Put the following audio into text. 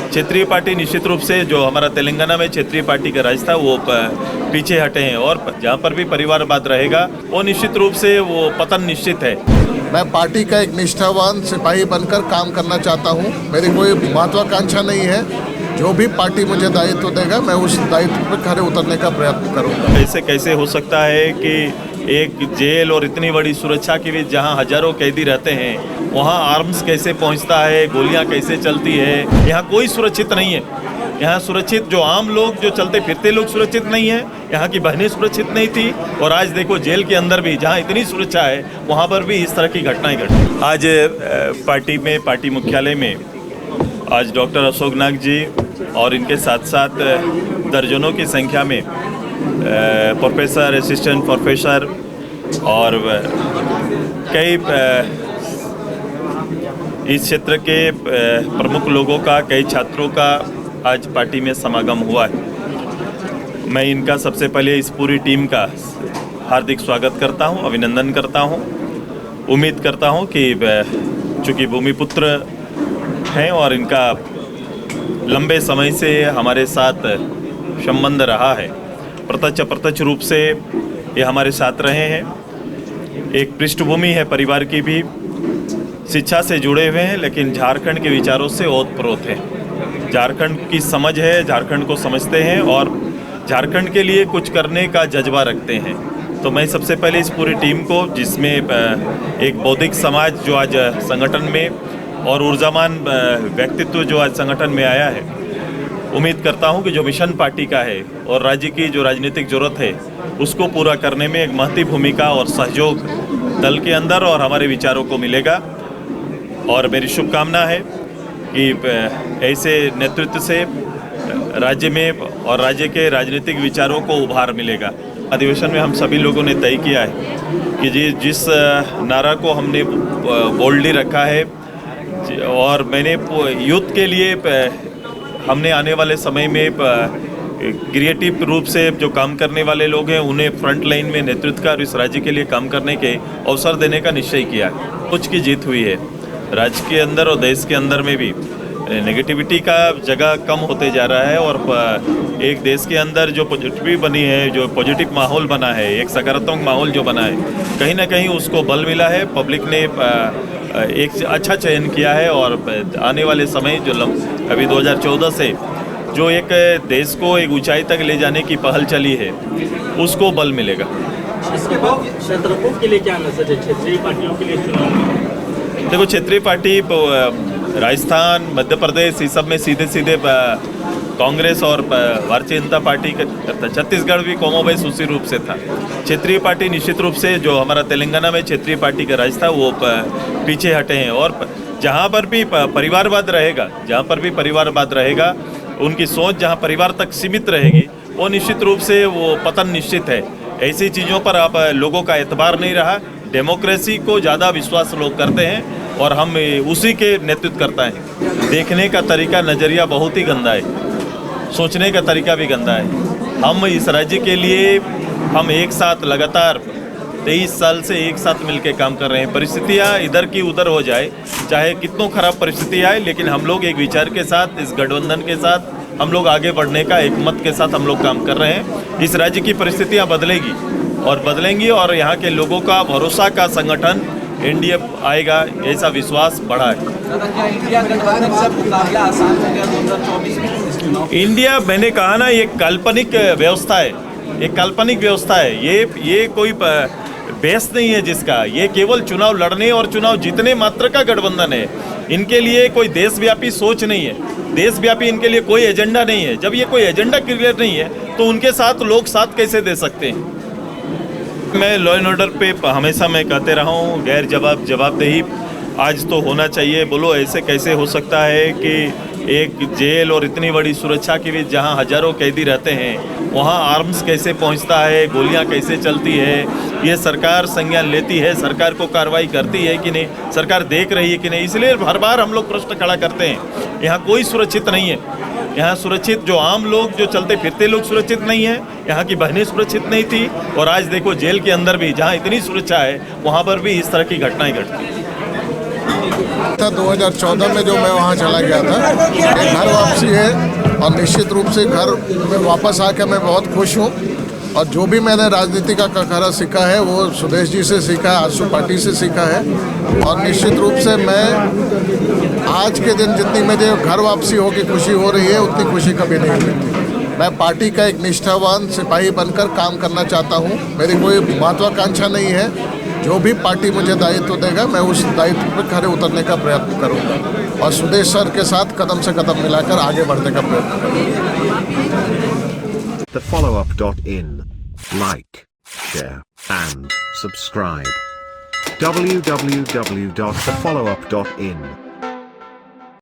क्षेत्रीय पार्टी निश्चित रूप से जो हमारा तेलंगाना में क्षेत्रीय पार्टी का राज था वो पीछे हटे हैं और जहाँ पर भी परिवारवाद रहेगा वो निश्चित रूप से वो पतन निश्चित है। मैं पार्टी का एक निष्ठावान सिपाही बनकर काम करना चाहता हूँ। मेरी कोई महत्वाकांक्षा नहीं है। जो भी पार्टी मुझे दायित्व देगा मैं उस दायित्व पर खरे उतरने का प्रयत्न करूँगा। ऐसे कैसे हो सकता है कि एक जेल और इतनी बड़ी सुरक्षा के बीच जहां हजारों कैदी रहते हैं वहां आर्म्स कैसे पहुंचता है, गोलियां कैसे चलती है। यहाँ कोई सुरक्षित नहीं है। यहाँ सुरक्षित जो आम लोग जो चलते फिरते लोग सुरक्षित नहीं है। यहाँ की बहनें सुरक्षित नहीं थी और आज देखो जेल के अंदर भी जहाँ इतनी सुरक्षा है वहाँ पर भी इस तरह की घटनाएं घटी। आज पार्टी मुख्यालय में आज डॉक्टर अशोक नाग जी और इनके साथ साथ दर्जनों की संख्या में प्रोफेसर, असिस्टेंट प्रोफेसर और कई इस क्षेत्र के प्रमुख लोगों का, कई छात्रों का आज पार्टी में समागम हुआ है। मैं इनका सबसे पहले इस पूरी टीम का हार्दिक स्वागत करता हूं, अभिनंदन करता हूं। उम्मीद करता हूं कि चूँकि भूमिपुत्र हैं और इनका लंबे समय से हमारे साथ संबंध रहा है, प्रत्यक्ष रूप से ये हमारे साथ रहे हैं। एक पृष्ठभूमि है परिवार की भी, शिक्षा से जुड़े हुए हैं लेकिन झारखंड के विचारों से ओतप्रोत हैं। झारखंड की समझ है, झारखंड को समझते हैं और झारखंड के लिए कुछ करने का जज्बा रखते हैं। तो मैं सबसे पहले इस पूरी टीम को, जिसमें एक बौद्धिक समाज जो आज संगठन में और ऊर्जावान व्यक्तित्व जो आज संगठन में आया है, उम्मीद करता हूं कि जो मिशन पार्टी का है और राज्य की जो राजनीतिक जरूरत है उसको पूरा करने में एक महती भूमिका और सहयोग दल के अंदर और हमारे विचारों को मिलेगा। और मेरी शुभकामना है कि ऐसे नेतृत्व से राज्य में और राज्य के राजनीतिक विचारों को उभार मिलेगा। अधिवेशन में हम सभी लोगों ने तय किया है कि जिस नारा को हमने बोल्डली रखा है और मैंने यूथ के लिए हमने आने वाले समय में क्रिएटिव रूप से जो काम करने वाले लोग हैं उन्हें फ्रंट लाइन में नेतृत्व का और इस राज्य के लिए काम करने के अवसर देने का निश्चय किया है। कुछ की जीत हुई है राज्य के अंदर और देश के अंदर में भी। नेगेटिविटी का जगह कम होते जा रहा है और एक देश के अंदर जो पॉजिटिव बनी है, जो पॉजिटिव माहौल बना है, एक सकारात्मक माहौल जो बना है, कहीं ना कहीं उसको बल मिला है। पब्लिक ने एक अच्छा चयन किया है और आने वाले समय जो अभी 2014 से जो एक देश को एक ऊंचाई तक ले जाने की पहल चली है उसको बल मिलेगा। इसके बाद क्षेत्रफल के लिए क्या मैसेज है क्षेत्रीय पार्टियों के लिए चुनाव में? देखो, क्षेत्रीय पार्टी राजस्थान, मध्य प्रदेश इस सब में सीधे कांग्रेस और भारतीय जनता पार्टी का, छत्तीसगढ़ भी कमोबेश उसी रूप से था। क्षेत्रीय पार्टी निश्चित रूप से जो हमारा तेलंगाना में क्षेत्रीय पार्टी का राज था वो पीछे हटे हैं और जहाँ पर भी परिवारवाद रहेगा, उनकी सोच जहाँ परिवार तक सीमित रहेगी वो निश्चित रूप से वो पतन निश्चित है। ऐसी चीज़ों पर अब लोगों का एतबार नहीं रहा। डेमोक्रेसी को ज़्यादा विश्वास लोग करते हैं और हम उसी के नेतृत्व करता है। देखने का तरीका, नज़रिया बहुत ही गंदा है, सोचने का तरीका भी गंदा है। हम इस राज्य के लिए हम एक साथ लगातार 23 साल से एक साथ मिलकर काम कर रहे हैं। परिस्थितियाँ इधर की उधर हो जाए, चाहे कितनों खराब परिस्थिति आए, लेकिन हम लोग एक विचार के साथ, इस गठबंधन के साथ हम लोग आगे बढ़ने का एक मत के साथ हम लोग काम कर रहे हैं। इस राज्य की परिस्थितियाँ बदलेंगी और यहाँ के लोगों का भरोसा का संगठन एनडीए आएगा, ऐसा विश्वास बढ़ा है। इंडिया, मैंने कहा ना, ये काल्पनिक व्यवस्था है, एक काल्पनिक व्यवस्था है। ये कोई बेस नहीं है जिसका, ये केवल चुनाव लड़ने और चुनाव जीतने मात्र का गठबंधन है। इनके लिए कोई देशव्यापी सोच नहीं है, देशव्यापी इनके लिए कोई एजेंडा नहीं है। जब ये कोई एजेंडा क्लियर नहीं है तो उनके साथ लोग साथ कैसे दे सकते हैं? मैं लॉ एंड ऑर्डर पे हमेशा मैं कहते रहा हूँ, गैर जवाबदेही आज तो होना चाहिए। बोलो, ऐसे कैसे हो सकता है कि एक जेल और इतनी बड़ी सुरक्षा के बीच जहाँ हजारों कैदी रहते हैं वहाँ आर्म्स कैसे पहुँचता है, गोलियाँ कैसे चलती है? ये सरकार संज्ञान लेती है, सरकार को कार्रवाई करती है कि नहीं, सरकार देख रही है कि नहीं? इसलिए हर बार हम लोग प्रश्न खड़ा करते हैं। यहाँ कोई सुरक्षित नहीं है। यहाँ सुरक्षित जो आम लोग जो चलते फिरते लोग सुरक्षित नहीं है। यहाँ की बहनें सुरक्षित नहीं थी और आज देखो जेल के अंदर भी जहाँ इतनी सुरक्षा है वहाँ पर भी इस तरह की घटनाएं घटती हैं। 2014 में जो मैं वहाँ चला गया था, एक घर वापसी खुशी है और निश्चित रूप से घर में वापस आकर मैं बहुत खुश हूँ। और जो भी मैंने राजनीति का कखरा सीखा है वो सुदेश जी से सीखा है, आजसू पार्टी से सीखा है। और निश्चित रूप से मैं आज के दिन जितनी मुझे घर वापसी हो की खुशी हो रही है उतनी खुशी कभी नहीं मिलती। मैं पार्टी का एक निष्ठावान सिपाही बनकर काम करना चाहता हूँ। मेरी कोई महत्वाकांक्षा नहीं है। जो भी पार्टी मुझे दायित्व देगा मैं उस दायित्व पर खरे उतरने का प्रयत्न करूँगा और सुदेश सर के साथ कदम से कदम मिलाकर आगे बढ़ने का प्रयत्न करूँगा। thefollowup.in. Like, share, and subscribe. www.thefollowup.in